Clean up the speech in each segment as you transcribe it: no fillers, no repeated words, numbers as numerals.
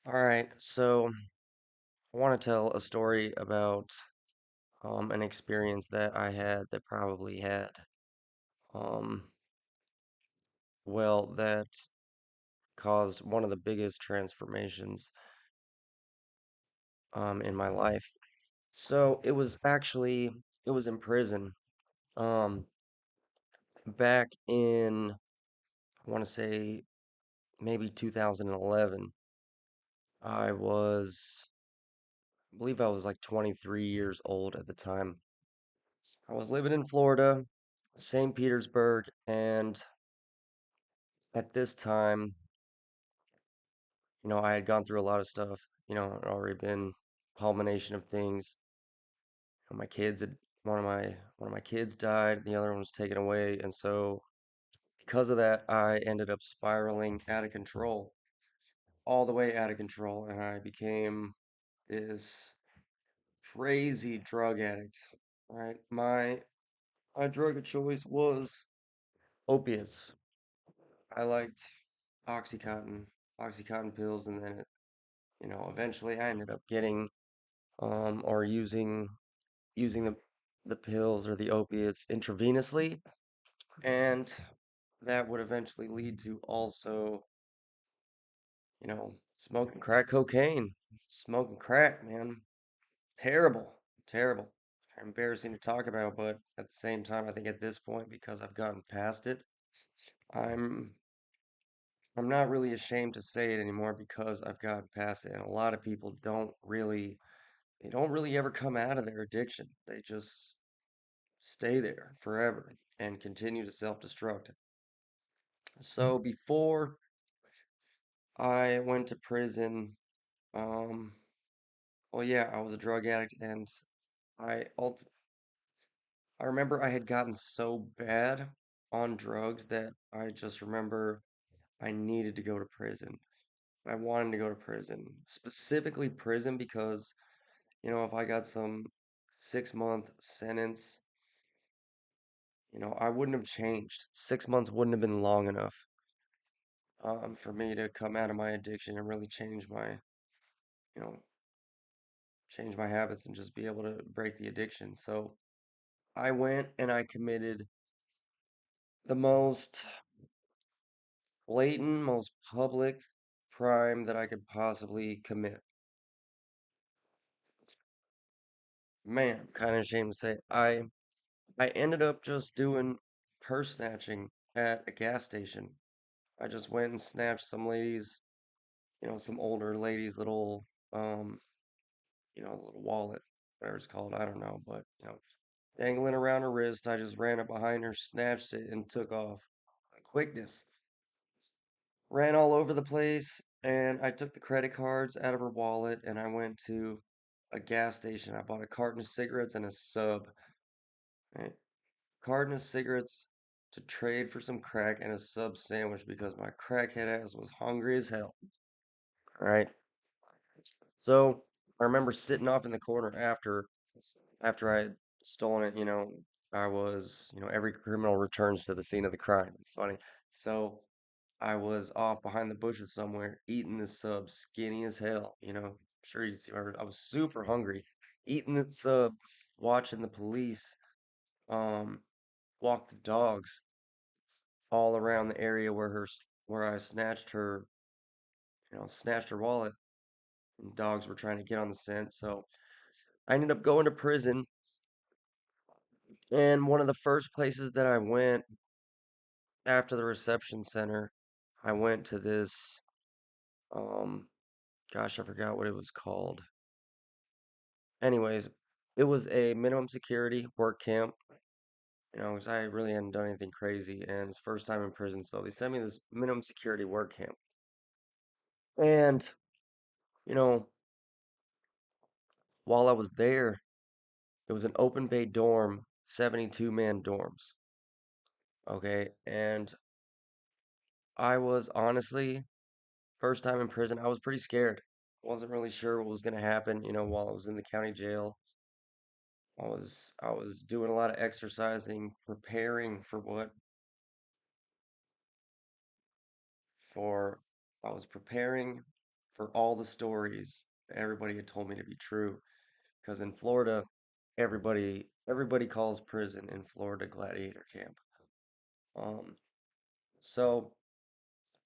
All right, so I want to tell a story about an experience that I had that probably had um that caused one of the biggest transformations in my life. So it was in prison. Um Back in I want to say maybe 2011. I believe I was like 23 years old at the time. I was living in Florida, St. Petersburg, and at this time, I had gone through a lot of stuff, had already been culmination of things. My kids had one of my kids died, the other one was taken away, and so because of that, I ended up spiraling out of control, all the way out of control, and I became this crazy drug addict. Right? My drug of choice was opiates. I liked Oxycontin, Oxycontin pills, and then eventually I ended up getting or using the pills or the opiates intravenously, and that would eventually lead to also, smoking crack cocaine, smoking crack, man. Terrible, terrible. Embarrassing to talk about, but at the same time, I think at this point, because I've gotten past it, I'm I'm not really ashamed to say it anymore because I've gotten past it. And a lot of people they don't really ever come out of their addiction. They just stay there forever and continue to self-destruct. So before I went to prison, um, well, yeah, I was a drug addict, and I ult I remember I had gotten so bad on drugs that I just remember I needed to go to prison. I wanted to go to prison, specifically prison because, if I got some 6 month sentence, I wouldn't have changed. 6 months wouldn't have been long enough for me to come out of my addiction and really you know, change my habits and just be able to break the addiction. So I went and I committed the most blatant, most public crime that I could possibly commit. Man, I'm kind of ashamed to say I ended up just doing purse snatching at a gas station. I just went and snatched some ladies, some older ladies' little um little wallet, whatever it's called, I don't know, but dangling around her wrist, I just ran up behind her, snatched it, and took off. Quickness. Ran all over the place, and I took the credit cards out of her wallet, and I went to a gas station. I bought a carton of cigarettes and a sub. Right? Carton of cigarettes to trade for some crack and a sub sandwich because my crackhead ass was hungry as hell. All right. So I remember sitting off in the corner after I had stolen it, I was, every criminal returns to the scene of the crime. It's funny. So I was off behind the bushes somewhere eating this sub, skinny as hell, Sure you see, I was super hungry, eating the sub, watching the police um walk the dogs all around the area where I snatched her wallet, and dogs were trying to get on the scent. So I ended up going to prison, and one of the first places that I went after the reception center, I went to this, um, gosh, I forgot what it was called. Anyways, it was a minimum security work camp, 'cause I really hadn't done anything crazy, and it's first time in prison, so they sent me this minimum security work camp. And, you know, while I was there, it was an open bay dorm, 72-man dorms. Okay, and I was honestly, first time in prison, I was pretty scared. Wasn't really sure what was gonna happen, while I was in the county jail. I was doing a lot of exercising, preparing for I was preparing for all the stories everybody had told me to be true. Because in Florida, everybody calls prison in Florida gladiator camp. Um, so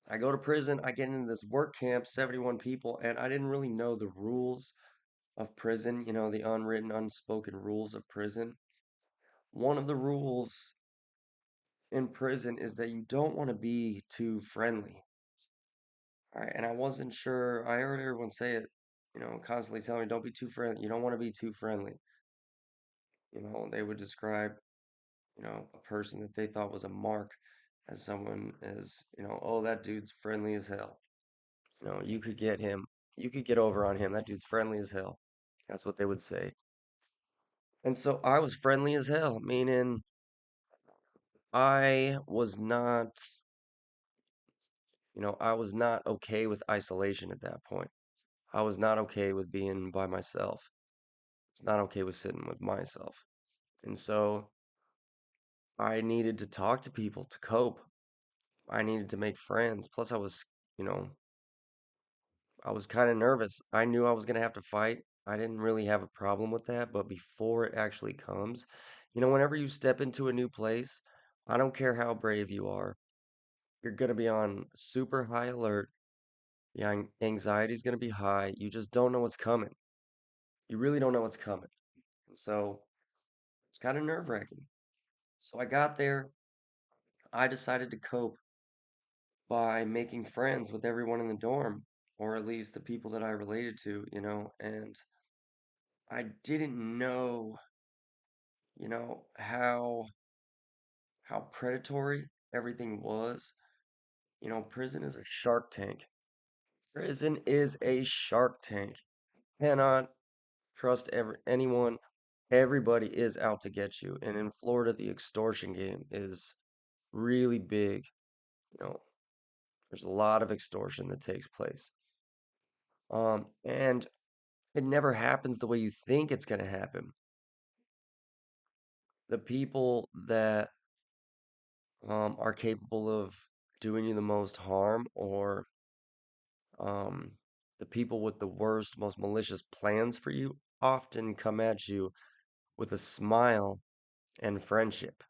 I go to prison, I get into this work camp, 71 people, and I didn't really know the rules of prison, the unwritten, unspoken rules of prison. One of the rules in prison is that you don't want to be too friendly. All right, and I wasn't sure. I heard everyone say it, constantly telling me, don't be too friendly. You don't want to be too friendly. They would describe, a person that they thought was a mark as someone as, oh, that dude's friendly as hell. You could get him, you could get over on him. That dude's friendly as hell. That's what they would say. And so I was friendly as hell, meaning I was not, I was not okay with isolation at that point. I was not okay with being by myself. I was not okay with sitting with myself. And so I needed to talk to people to cope. I needed to make friends. Plus, you know, I was kind of nervous. I knew I was going to have to fight. I didn't really have a problem with that, but before it actually comes, whenever you step into a new place, I don't care how brave you are, you're going to be on super high alert. Yeah, anxiety is going to be high. You just don't know what's coming. You really don't know what's coming. And so it's kind of nerve-wracking. So I got there. I decided to cope by making friends with everyone in the dorm, or at least the people that I related to, and I didn't know, how predatory everything was. Prison is a shark tank. Prison is a shark tank. Cannot trust anyone. Everybody is out to get you. And in Florida, the extortion game is really big. You know, there's a lot of extortion that takes place. And it never happens the way you think it's going to happen. The people that are capable of doing you the most harm, or um, the people with the worst, most malicious plans for you, often come at you with a smile and friendship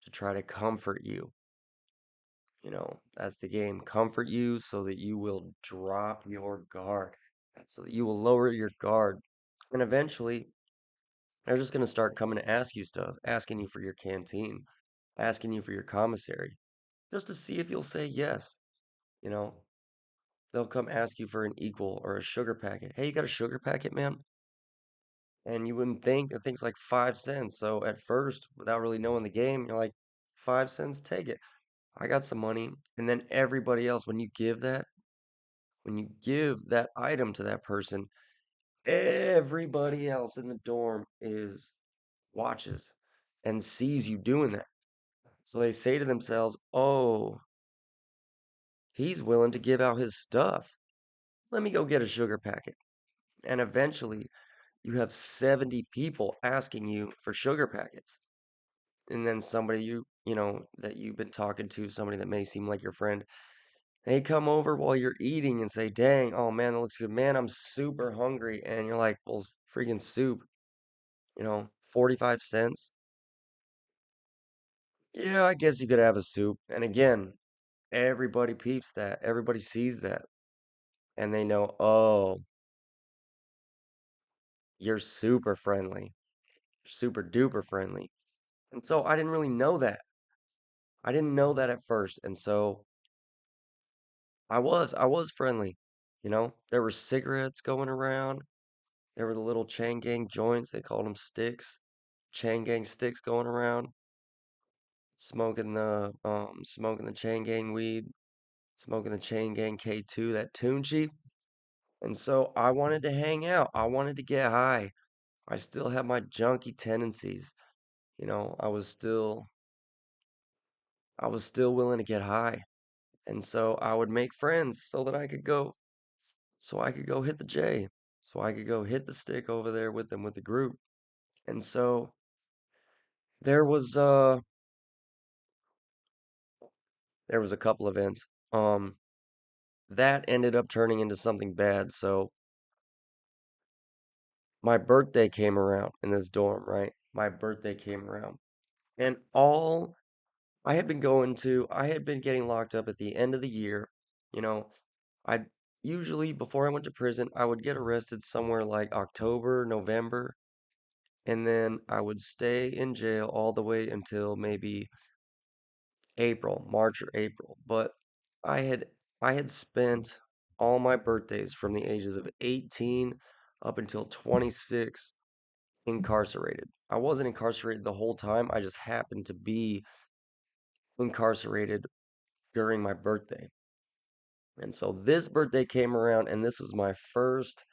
to try to comfort you. That's the game. Comfort you so that you will drop your guard, so that you will lower your guard. And eventually, they're just going to start coming to ask you stuff, asking you for your canteen, asking you for your commissary, just to see if you'll say yes. You know, they'll come ask you for an equal or a sugar packet. Hey, you got a sugar packet, man? And you wouldn't think that thing's like 5 cents. So at first, without really knowing the game, you're like, 5 cents, take it. I got some money. And then everybody else, when you give that item to that person, everybody else in the dorm is watches and sees you doing that. So they say to themselves, oh, he's willing to give out his stuff. Let me go get a sugar packet. And eventually, you have 70 people asking you for sugar packets. And then somebody that you've been talking to, somebody that may seem like your friend, they come over while you're eating and say, dang, oh man, that looks good. Man, I'm super hungry. And you're like, well, freaking soup, 45 cents. Yeah, I guess you could have a soup. And again, everybody peeps that. Everybody sees that. And they know, oh, you're super friendly, super duper friendly. And so I didn't really know that. I didn't know that at first. And so I was friendly. There were cigarettes going around. There were the little chain gang joints. They called them sticks. Chain gang sticks going around. Smoking the chain gang weed, smoking the chain gang K2, that Tunchi. And so I wanted to hang out. I wanted to get high. I still had my junkie tendencies. I was still willing to get high. And so I would make friends so I could go hit the J. So I could go hit the stick over there with them with the group. And so there was uh there was a couple events. that ended up turning into something bad. So my birthday came around in this dorm, right? My birthday came around. And all I had been getting locked up at the end of the year. You know, I usually, before I went to prison, I would get arrested somewhere like October, November, and then I would stay in jail all the way until maybe April, March or April. But I had I had spent all my birthdays from the ages of 18 up until 26 incarcerated. I wasn't incarcerated the whole time. I just happened to be incarcerated during my birthday. And so this birthday came around, and this was my first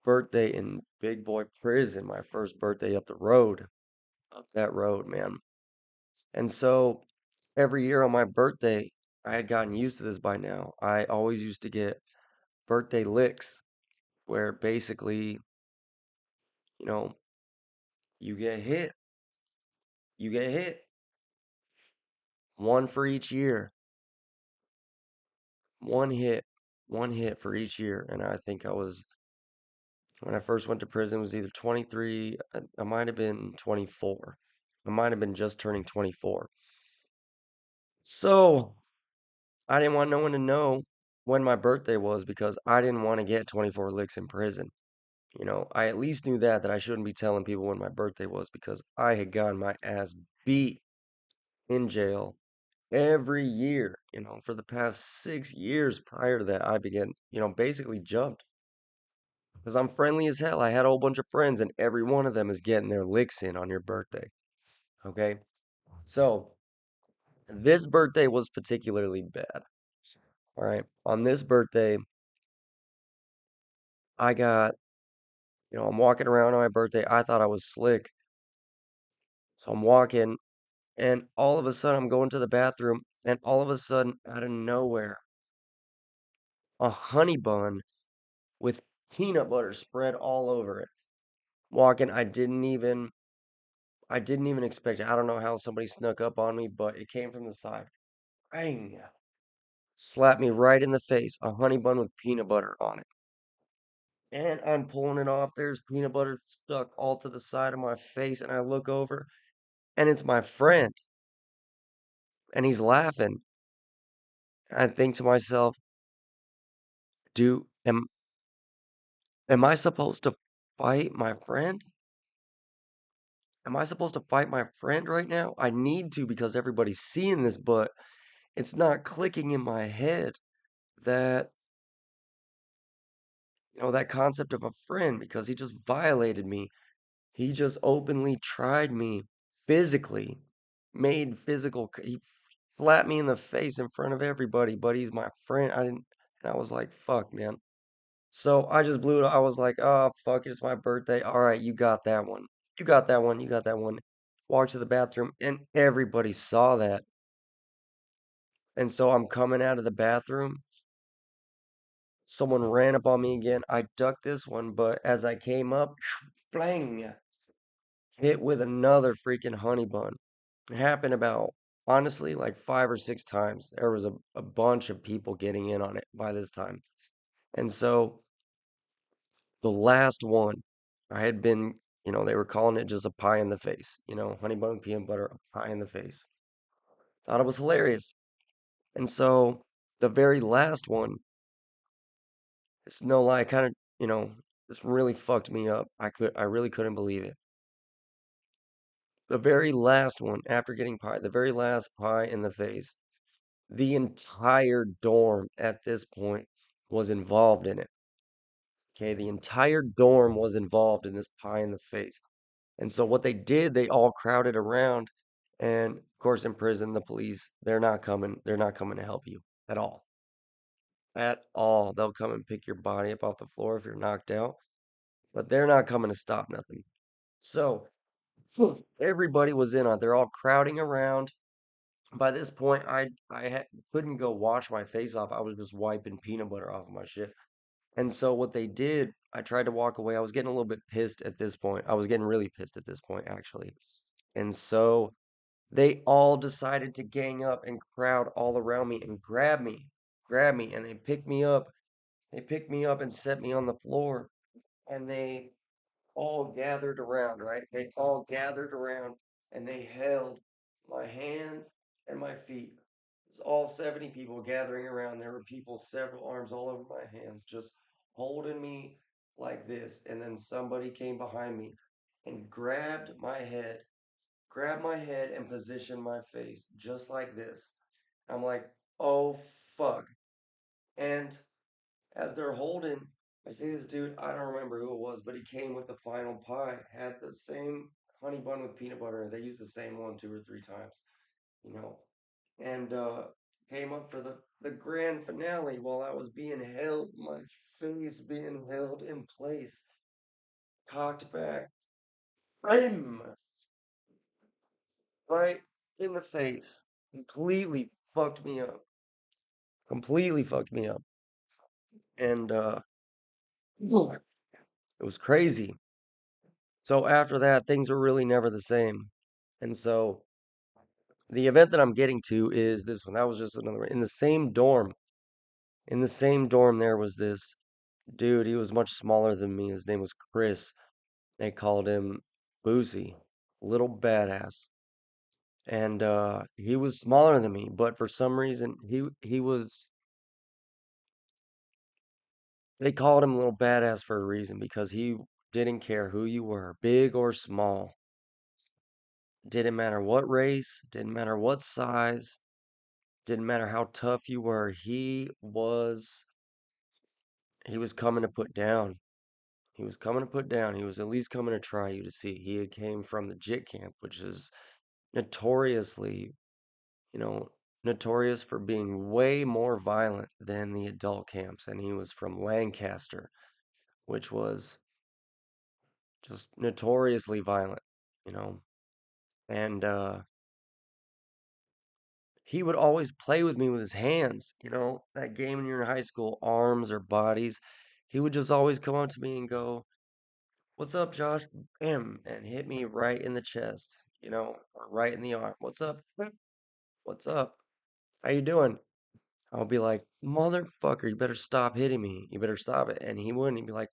birthday in big boy prison, my first birthday up the road, up that road, man. And so every year on my birthday, I had gotten used to this by now. I always used to get birthday licks where basically, you know, you get hit, you get hit, one for each year, one hit, one hit for each year. And I think when I first went to prison, it was either 23, I might have been 24. I might have been just turning 24. So I didn't want no one to know when my birthday was because I didn't want to get 24 licks in prison. I at least knew that I shouldn't be telling people when my birthday was because I had gotten my ass beat in jail every year, for the past 6 years prior to that. I began, basically jumped because I'm friendly as hell. I had a whole bunch of friends, and every one of them is getting their licks in on your birthday. Okay. So this birthday was particularly bad. All right. On this birthday, I got, I'm walking around on my birthday. I thought I was slick. So I'm walking, and all of a sudden, I'm going to the bathroom, and all of a sudden, out of nowhere, a honey bun with peanut butter spread all over it. Walking, I didn't even expect it. I don't know how somebody snuck up on me, but it came from the side. Bang! Slapped me right in the face. A honey bun with peanut butter on it. And I'm pulling it off. There's peanut butter stuck all to the side of my face, and I look over, and it's my friend, and he's laughing. I think to myself, do am I supposed to fight my friend? Am I supposed to fight my friend right now? I need to because everybody's seeing this, but it's not clicking in my head that, that concept of a friend because he just violated me. He just openly tried me physically, made he slapped me in the face in front of everybody, but he's my friend. And I was like, fuck, man. So I just blew it. I was like, oh, fuck it, it's my birthday. All right, you got that one. You got that one. You got that one. Walked to the bathroom, and everybody saw that. And so I'm coming out of the bathroom. Someone ran up on me again. I ducked this one, but as I came up, blang, hit with another freaking honey bun. It happened about, honestly, like 5 or 6 times. There was a bunch of people getting in on it by this time. And so the last one, I had been, they were calling it just a pie in the face, honey bun with peanut butter, a pie in the face. Thought it was hilarious. And so the very last one, it's no lie, kind of, this really fucked me up. I really couldn't believe it. The very last one, after getting pie, the very last pie in the face, the entire dorm at this point was involved in it. Okay, the entire dorm was involved in this pie in the face. And so what they did, they all crowded around, and of course in prison, the police, they're not coming to help you at all. At all. They'll come and pick your body up off the floor if you're knocked out, but they're not coming to stop nothing. So everybody was in on it. They're all crowding around. By this point, couldn't go wash my face off. I was just wiping peanut butter off of my shit. And so what they did, I tried to walk away. I was getting a little bit pissed at this point. I was getting really pissed at this point, actually. And so they all decided to gang up and crowd all around me and grab me. grabbed me and they picked me up. They picked me up and set me on the floor, and they all gathered around, right? They all gathered around and they held my hands and my feet. It was all 70 people gathering around. There were people, several arms all over my hands, just holding me like this. And then somebody came behind me and grabbed my head and positioned my face just like this. I'm like, oh fuck. And as they're holding, I see this dude, I don't remember who it was, but he came with the final pie, had the same honey bun with peanut butter. They used the same one 2 or 3 times, you know, and came up for the grand finale while I was being held, my face being held in place, cocked back, bam, right in the face. Completely fucked me up. Completely fucked me up. And it was crazy. So after that, things were really never the same. And so the event that I'm getting to is this one. That was just another one. In the same dorm, there was this dude. He was much smaller than me. His name was Chris. They called him Boozy, little badass. And he was smaller than me, but for some reason he was they called him little badass for a reason because he didn't care who you were, big or small. Didn't matter what race, didn't matter what size, didn't matter how tough you were. He was coming to put down. He was coming to put down. He was at least coming to try you to see. He had came from the JIT camp, which is notoriously, you know, notorious for being way more violent than the adult camps. And he was from Lancaster, which was just notoriously violent, you know. And he would always play with me with his hands, that game when you're in high school, arms or bodies. He would just always come up to me and go, "What's up, Josh?" Bam, and hit me right in the chest, or right in the arm. "What's up? What's up? How you doing?" I'll be like, "Motherfucker, you better stop hitting me. You better stop it." And he wouldn't. He'd be like,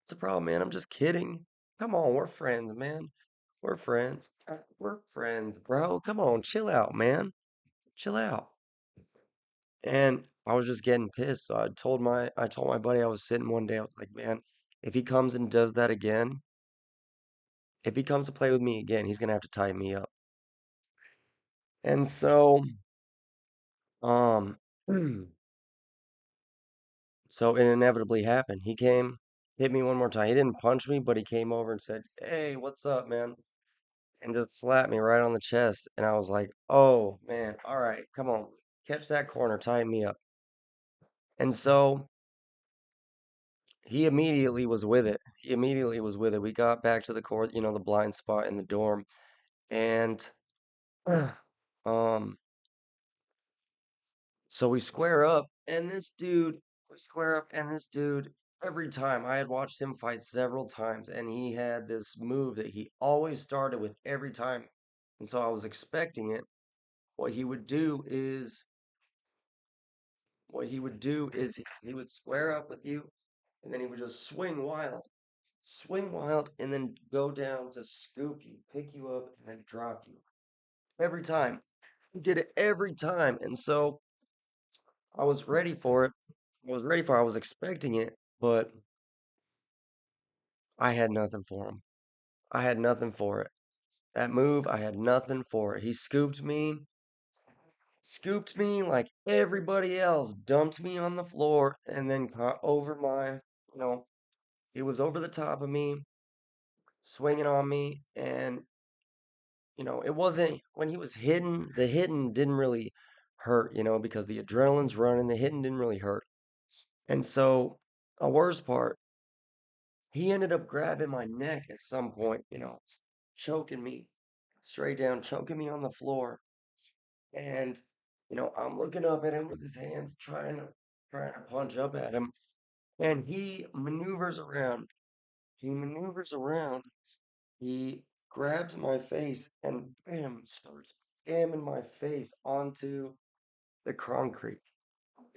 "What's the problem, man? I'm just kidding. Come on, we're friends, man. We're friends. We're friends, bro. Come on, chill out, man. Chill out." And I was just getting pissed. So I told my buddy I was sitting one day, I was like, "Man, if he comes and does that again, if he comes to play with me again, he's gonna have to tie me up." And so, um, so it inevitably happened. He came, hit me one more time. He didn't punch me, but he came over and said, "Hey, what's up, man?" And just slapped me right on the chest. And I was like, "Oh, man, all right, come on, catch that corner, tie me up." And so he immediately was with it. He immediately was with it. We got back to the court, the blind spot in the dorm, and um, so we square up, and this dude, every time I had watched him fight several times, and he had this move that he always started with every time, and so I was expecting it. What he would do is, what he would do is he would square up with you, and then he would just swing wild, and then go down to scoop you, pick you up, and then drop you. Every time. He did it every time. And so I was ready for it. I was expecting it, but I had nothing for him. I had nothing for it. That move, I had nothing for it. He scooped me like everybody else, dumped me on the floor, and then caught over you know, he was over the top of me, swinging on me, and it wasn't when he was hitting, the hitting didn't really hurt, because the adrenaline's running, the hitting didn't really hurt. And so, a worst part, he ended up grabbing my neck at some point, choking me straight down, choking me on the floor. And, I'm looking up at him with his hands, trying to punch up at him. And he maneuvers around. He maneuvers around. He grabs my face and bam, starts bamming my face onto the concrete.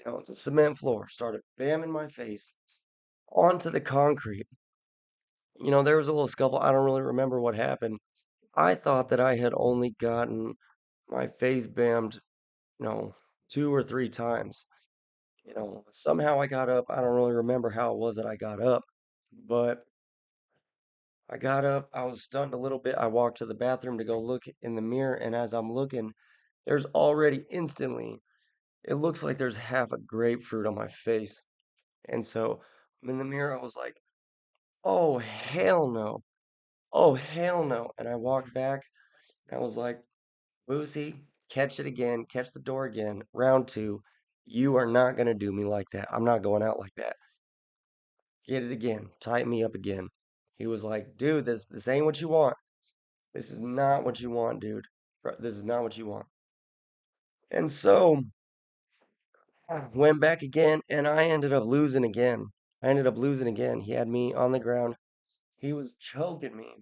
It's a cement floor. Started bamming my face onto the concrete. There was a little scuffle. I don't really remember what happened. I thought that I had only gotten my face bammed, you know, 2 or 3 times. Somehow I got up. I don't really remember how it was that I got up, but I got up. I was stunned a little bit. I walked to the bathroom to go look in the mirror, and as I'm looking, there's already instantly, it looks like there's half a grapefruit on my face. And so I'm in the mirror. I was like, oh, hell no. Oh, hell no. And I walked back. And I was like, Boosie, catch it again. Catch the door again. Round two. You are not going to do me like that. I'm not going out like that. Get it again. Tighten me up again. He was like, dude, this ain't what you want. This is not what you want, dude. This is not what you want. And so went back again, and I ended up losing again. I ended up losing again. He had me on the ground. He was choking me.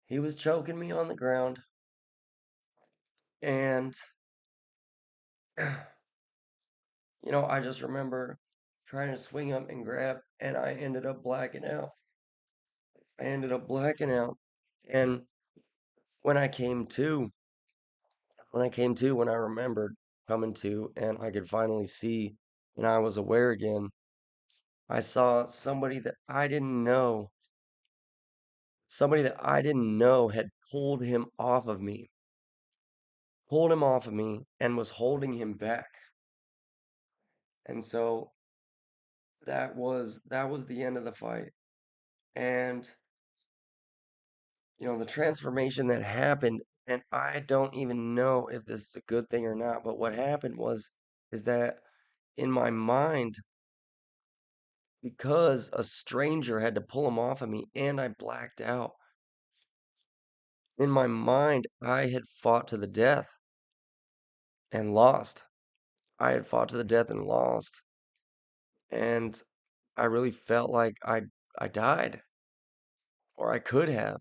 He was choking me on the ground. And, I just remember trying to swing up and grab, and I ended up blacking out. I ended up blacking out. And when I came to, when I remembered coming to, and I could finally see, and I was aware again, I saw somebody that I didn't know had pulled him off of me, and was holding him back. And so that was the end of the fight. And the transformation that happened, and I don't even know if this is a good thing or not, but what happened is that in my mind, because a stranger had to pull him off of me and I blacked out, in my mind, I had fought to the death and lost. I had fought to the death and lost. And I really felt like I died, or I could have.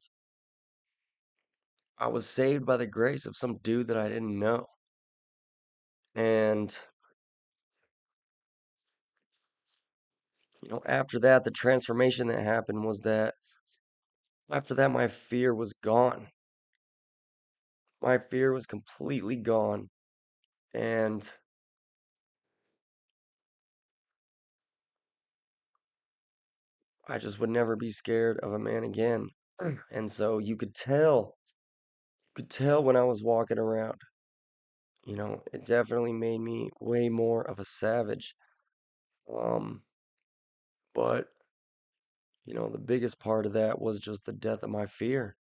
I was saved by the grace of some dude that I didn't know. And after that, the transformation that happened was that after that, my fear was gone. My fear was completely gone. And I just would never be scared of a man again. And so you could tell when I was walking around, it definitely made me way more of a savage. Um, but, the biggest part of that was just the death of my fear.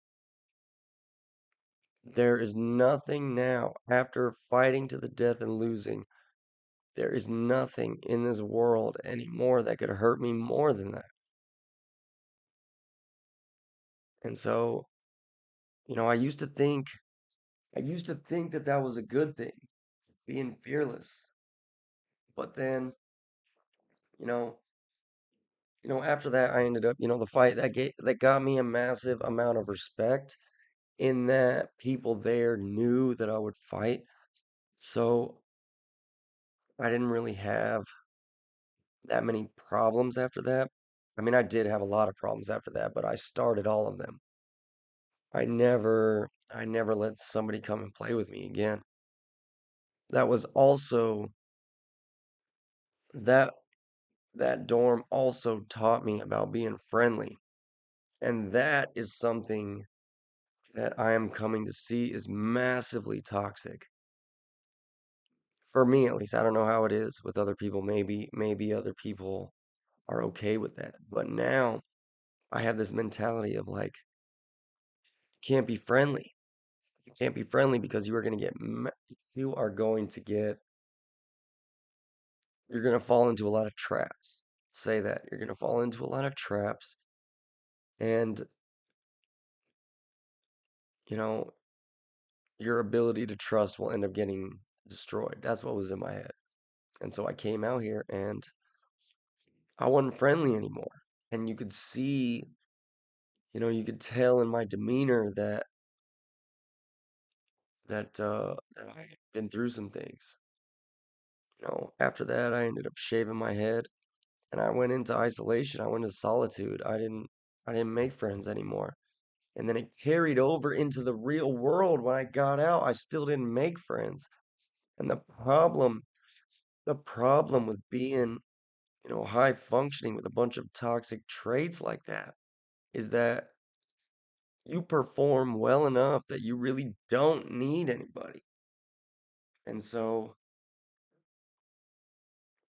There is nothing now, after fighting to the death and losing, there is nothing in this world anymore that could hurt me more than that. And so, I used to think that that was a good thing, being fearless. But then, you know, after that, I ended up, the fight that got me a massive amount of respect in that people there knew that I would fight. So I didn't really have that many problems after that. I mean, I did have a lot of problems after that, but I started all of them. I never let somebody come and play with me again. That was also that that dorm also taught me about being friendly. And that is something that I am coming to see is massively toxic. For me at least. I don't know how it is with other people. Maybe other people are okay with that. But now I have this mentality of like, you can't be friendly. You can't be friendly because you are going to get you're going to fall into a lot of traps. Say that. You're going to fall into a lot of traps, and, you know, your ability to trust will end up getting destroyed. That's what was in my head. And so I came out here and I wasn't friendly anymore. And you could tell in my demeanor that I had been through some things. After that, I ended up shaving my head and I went into isolation. I went into solitude. I didn't make friends anymore. And then it carried over into the real world. When I got out, I still didn't make friends. And the problem with being, high functioning with a bunch of toxic traits like that is that you perform well enough that you really don't need anybody. And so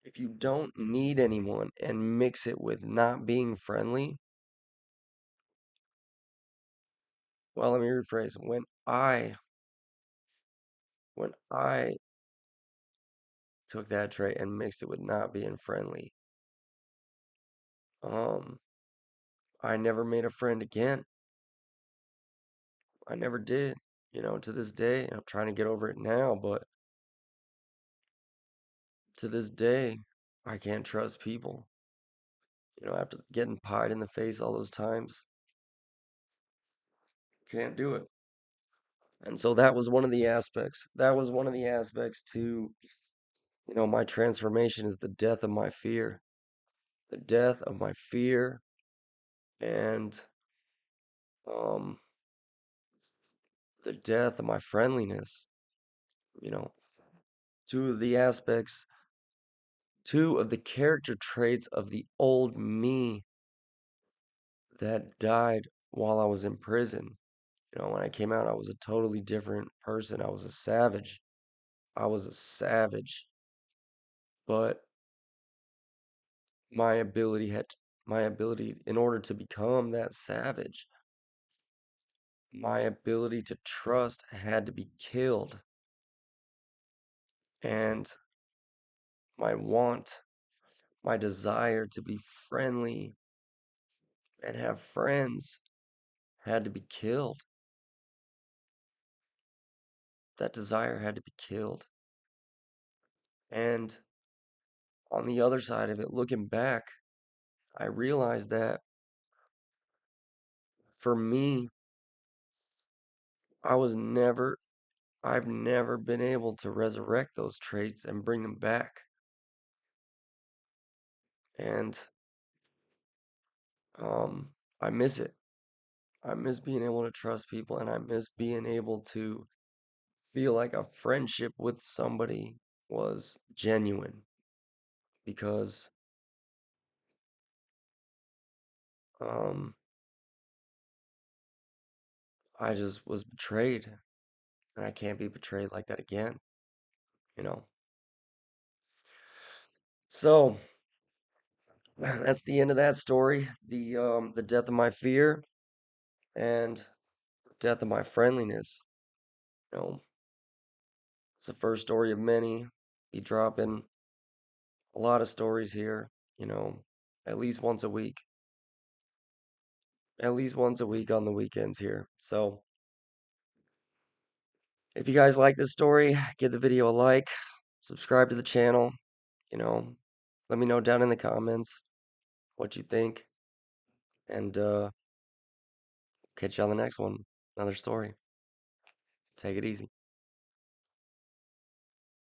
if you don't need anyone and mix it with not being friendly, well, let me rephrase. When I took that trait and mixed it with not being friendly, um, I never made a friend again. I never did. To this day, I'm trying to get over it now, but to this day, I can't trust people. After getting pied in the face all those times, can't do it. And so that was one of the aspects. That was one of the aspects to, my transformation is the death of my fear. The death of my fear and um the death of my friendliness, you know. Two of the aspects, two of the character traits of the old me that died while I was in prison. When I came out, I was a totally different person. I was a savage. I was a savage. But my ability had my ability in order to become that savage, my ability to trust had to be killed. And my want, my desire to be friendly and have friends had to be killed. That desire had to be killed. And on the other side of it, looking back, I realized that for me, I was never, I've never been able to resurrect those traits and bring them back. And I miss it. I miss being able to trust people and I miss being able to feel like a friendship with somebody was genuine because um I just was betrayed and I can't be betrayed like that again, you know. So that's the end of that story. The death of my fear and death of my friendliness. You know, it's the first story of many. Be dropping a lot of stories here, you know, at least once a week. At least once a week on the weekends here. So if you guys like this story, give the video a like, subscribe to the channel, you know, let me know down in the comments what you think, and catch you on the next one. Another story. Take it easy.